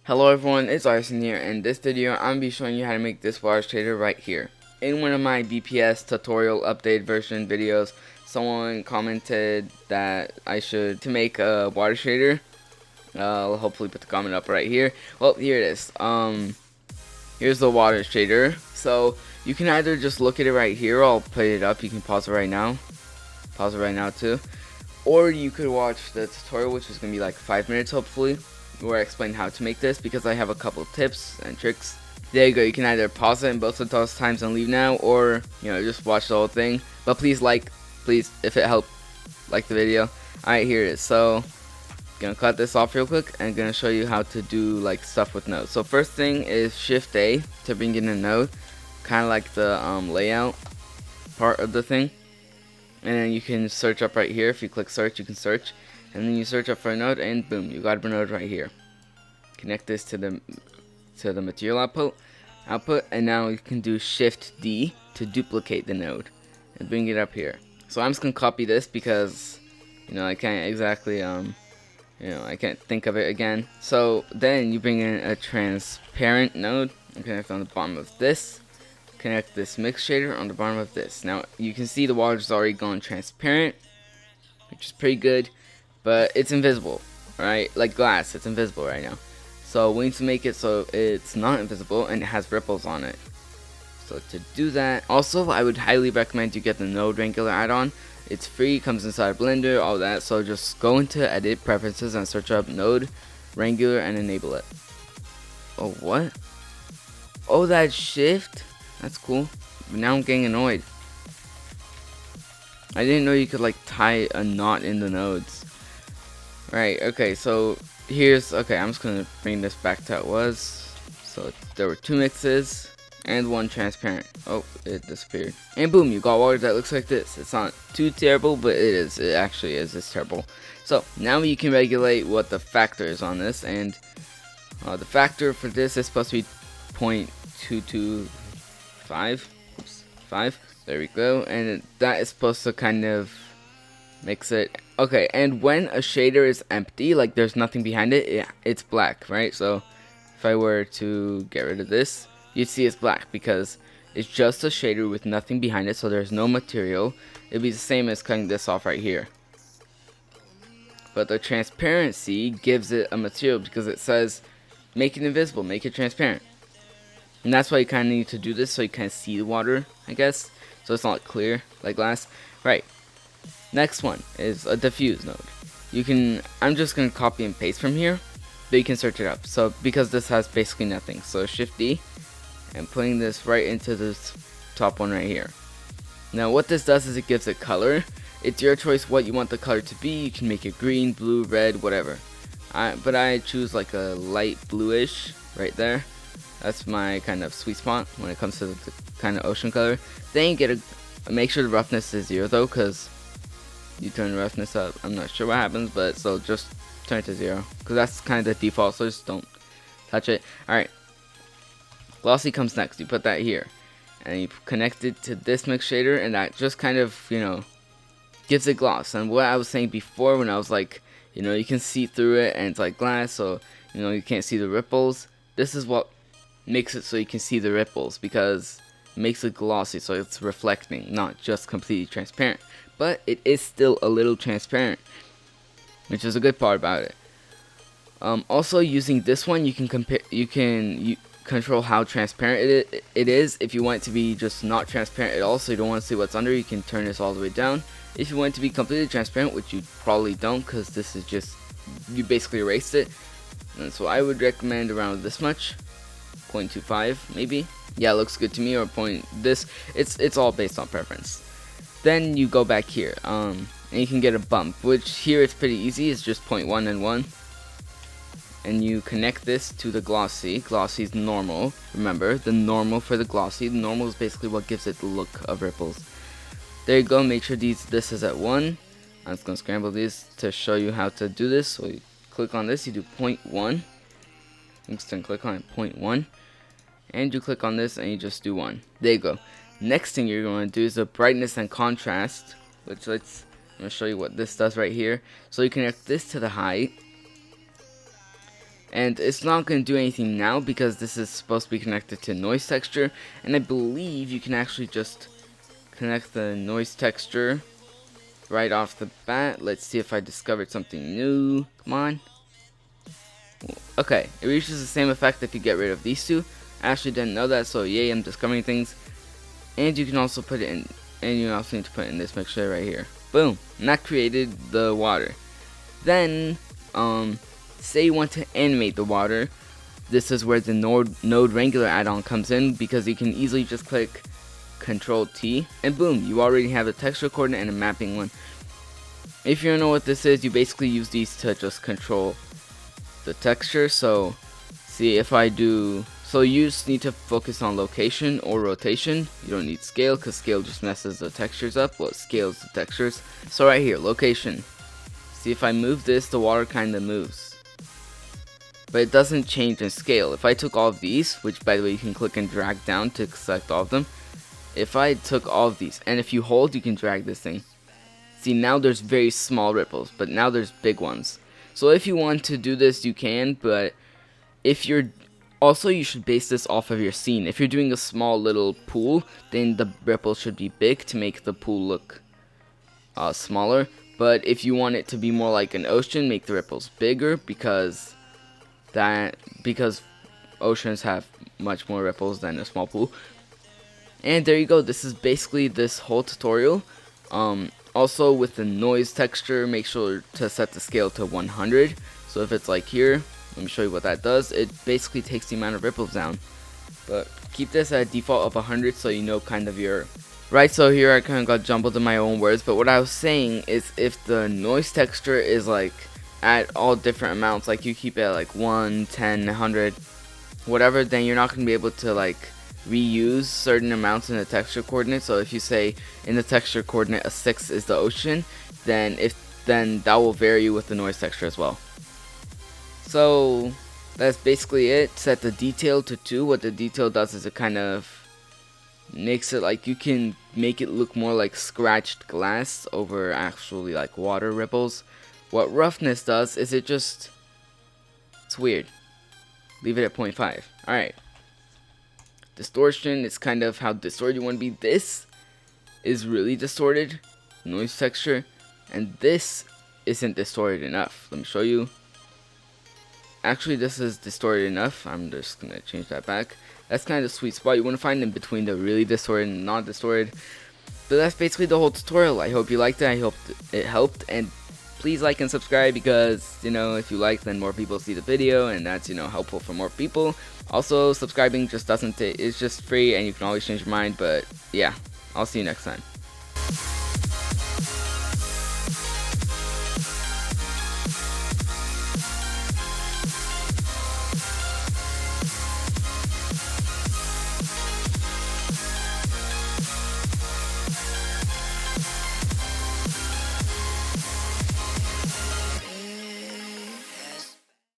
Hello everyone, it's Arson here, and in this video I'm going to be showing you how to make this water shader right here. In one of my BPS tutorial update version videos, someone commented that I should to make a water shader. I'll hopefully put the comment up right here. Well, here it is. Here's the water shader. So you can either just look at it right here, I'll put it up, you can pause it right now. Pause it right now too. Or you could watch the tutorial, which is going to be like 5 minutes hopefully, where I explain how to make this, because I have a couple tips and tricks. There you go, you can either pause it in both of those times and leave now, or just watch the whole thing. But please if it helped, like the video. Alright, here it is. So gonna cut this off real quick and gonna show you how to do like stuff with nodes. So first thing is Shift A to bring in a node, kind of like the layout part of the thing. And then you can search up right here. If you click search, you can search, and then you search up for a node, and boom, you got a node right here. Connect this to the material output, and now you can do Shift D to duplicate the node and bring it up here. So I'm just gonna copy this because I can't exactly I can't think of it again. So then you bring in a transparent node and connect on the bottom of this. Connect this mix shader on the bottom of this. Now you can see the water's already gone transparent, which is pretty good, but it's invisible, right? Like glass, it's invisible right now. So we need to make it so it's not invisible and it has ripples on it. So to do that, also I would highly recommend you get the Node Wrangler add-on. It's free, comes inside Blender, all that. So just go into Edit Preferences and search up Node Wrangler and enable it. Oh, what? Oh, that shift? That's cool. But now I'm getting annoyed. I didn't know you could like tie a knot in the nodes. Right, okay, so okay, I'm just gonna bring this back to how it was. So there were 2 mixes and 1 transparent. Oh, it disappeared. And boom, you got water that looks like this. It's not too terrible, but it is. It actually is. It's terrible. So now you can regulate what the factor is on this, and the factor for this is supposed to be 0.225. 5. There we go, and that is supposed to kind of mix it. Okay, and when a shader is empty, like there's nothing behind it, it's black, right? So if I were to get rid of this, you'd see it's black because it's just a shader with nothing behind it, so there's no material. It'd be the same as cutting this off right here. But the transparency gives it a material because it says make it invisible, make it transparent. And that's why you kind of need to do this, so you can see the water, I guess. So it's not clear like glass. Right. Next one is a diffuse node. I'm just going to copy and paste from here, but you can search it up. So because this has basically nothing. So Shift D and putting this right into this top one right here. Now what this does is it gives it color. It's your choice what you want the color to be. You can make it green, blue, red, whatever. But I choose like a light bluish right there. That's my kind of sweet spot when it comes to the kind of ocean color. Then you make sure the roughness is 0 though, because you turn the roughness up. I'm not sure what happens, but so just turn it to 0, because that's kind of the default, so just don't touch it. Alright, glossy comes next. You put that here, and you connect it to this mix shader, and that just kind of, gives it gloss. And what I was saying before when I was like, you can see through it, and it's like glass, so, you can't see the ripples. This is what makes it so you can see the ripples, because it makes it glossy, so it's reflecting, not just completely transparent. But it is still a little transparent, which is a good part about it. Also, using this one, you can control how transparent it is. If you want it to be just not transparent at all, so you don't want to see what's under, you can turn this all the way down. If you want it to be completely transparent, which you probably don't, because this is just, you basically erased it. And so I would recommend around this much. 0.25 maybe. Yeah, it looks good to me. Or it's all based on preference. Then you go back here, and you can get a bump, which here it's pretty easy. It's just 0.1 and 1, and you connect this to the glossy. Glossy is normal. Remember, the normal for the glossy. The normal is basically what gives it the look of ripples. There you go. Make sure this is at 1. I'm just gonna scramble these to show you how to do this. So you click on this, you do 0.1. Instant click on it, 0.1. And you click on this and you just do 1. There you go. Next thing you're going to do is the brightness and contrast, which I'm going to show you what this does right here. So you connect this to the height, And it's not going to do anything now because this is supposed to be connected to noise texture, and I believe you can actually just connect the noise texture right off the bat. Let's see if I discovered something new. Come on. Okay, it reaches the same effect if you get rid of these two. I actually didn't know that, so yay, I'm discovering things. And you can also put it in, and you also need to put it in this mixture right here. Boom, and that created the water. Then, say you want to animate the water. This is where the node wrangler add-on comes in, because you can easily just click Control T, and boom, you already have a texture coordinate and a mapping one. If you don't know what this is, you basically use these to just control the texture. So see, if I do, so you just need to focus on location or rotation. You don't need scale, because scale just messes the textures up. Well, it scales the textures. So right here, location. See, if I move this, the water kind of moves, but it doesn't change in scale. If I took all of these, which by the way you can click and drag down to select all of them. If I took all of these, and if you hold, you can drag this thing. See, now there's very small ripples, but now there's big ones. So if you want to do this, you can, but if you're, also you should base this off of your scene. If you're doing a small little pool, then the ripples should be big to make the pool look smaller. But if you want it to be more like an ocean, make the ripples bigger, because oceans have much more ripples than a small pool. And there you go, this is basically this whole tutorial. Also with the noise texture, make sure to set the scale to 100. So if it's like here, let me show you what that does. It basically takes the amount of ripples down. But keep this at default of 100 so you know kind of your... Right, so here I kind of got jumbled in my own words, but what I was saying is if the noise texture is like at all different amounts, like you keep it at like 1, 10, 100, whatever, then you're not going to be able to like reuse certain amounts in the texture coordinate. So if you say in the texture coordinate a 6 is the ocean, then that will vary with the noise texture as well. So that's basically it. Set the detail to 2. What the detail does is it kind of makes it like you can make it look more like scratched glass over actually like water ripples. What roughness does is it's weird. Leave it at 0.5. Alright. Distortion is kind of how distorted you want to be. This is really distorted, noise texture, and this isn't distorted enough. Let me show you. Actually, this is distorted enough. I'm just gonna change that back. That's kind of the sweet spot you want to find in between the really distorted and not distorted. But that's basically the whole tutorial. I hope you liked it. I hope it helped, and please like and subscribe, because if you like, then more people see the video, and that's helpful for more people. Also, subscribing just doesn't take, it's just free, and you can always change your mind. But yeah, I'll see you next time.